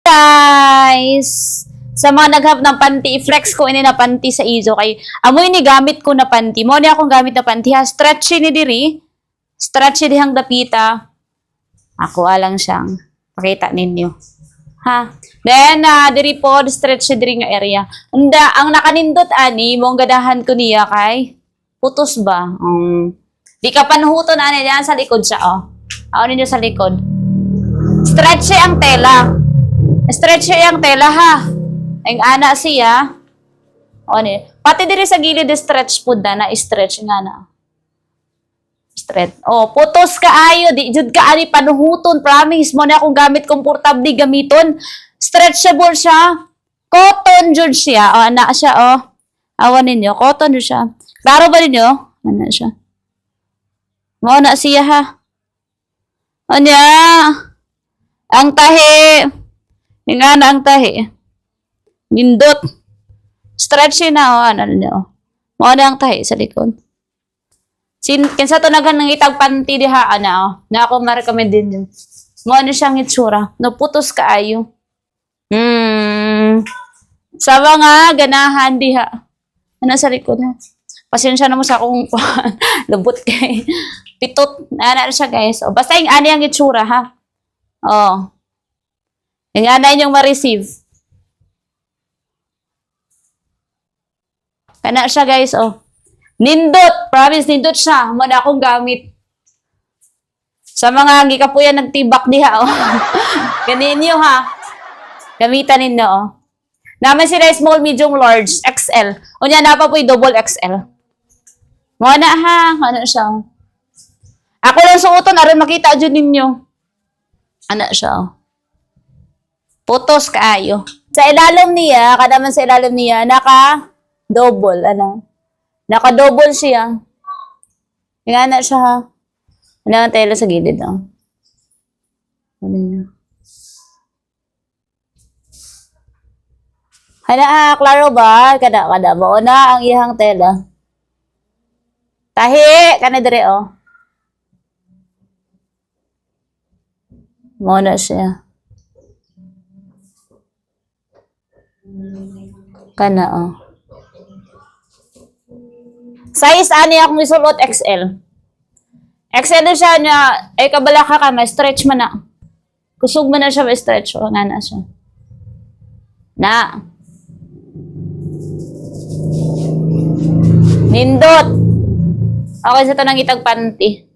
Guys, sa mga naghap ng panty, i-flex ko ini na panty sa izo kay amoy ni gamit ko na panty. Mo ni akong gamit na panty ha, stretchy ni diri. Stretchy dihang dapita. Ako alang siyang pakita ninyo. Ha. Then diri po stretchy diri nga area. Ang nakanindot ani mong gadahan ko niya kay putos ba? Di ka panhuton ani diyan sa likod siya oh. Ako ninyo sa likod. Stretchy ang tela. Stretchy ang tela ha. Ang ana siya. O ni. Pati diri sa gilid stretch pud na stretch nga na. Stretch. Oh, putos kaayo di jud ka ani panuhuton, promise mo na akong gamit komportable gamiton. Stretchable siya. Cotton jud siya. O ana siya oh. Awan ninyo, cotton jud siya. Klaro ba ninyo? Ana siya. Mo na siya ha. Anya. Ang tahi. Nga na ang tahi. Nindot. Stretchy na o. Ano niyo? Mo na ang tahi sa likod. Kinsa to naghan ng itag panty diha ana o. Na ako ma-recommend din. Mo na siyang itsura. No putos kaayo. Sa mga ganahan diha. Ano sa likod ha? Pasensya na mo sa akong lubot kay pitot. Ana siya guys. O basta yung ani ang itsura ha. Oh. Yung anay niyong ma-receive. Kana siya guys, oh. Nindot. Promise, nindot siya. Muna akong gamit. Sa mga gikapuyan nagtibak diha, oh. Ganin niyo, ha. Gamitan ninyo, oh. Naman sila small, medium, large, XL. O niya, napa po yung double XL. Muna, ha. Ano siya, oh. Ako lang suoton, aron makita dyan ninyo. Ano siya, oh. Putos kaayo. Sa ilalim niya, kadaman sa ilalim niya, naka-double, ano? Naka-double siya. Nga na siya, ha? Ano ang tela sa gilid, oh. Ano niya? Hana, klaro ba? Kada, mao na ang iyang tela. Tahi, kana dire, oh. Mao na siya. Kana, oh. Size, ani akong isulot, XL. XL siya na, ay kabala ka ka, ma-stretch man na. Kusog man na siya, ma-stretch. O, nga na siya. Na. Nindot. Okay, sa ito nang itag panty.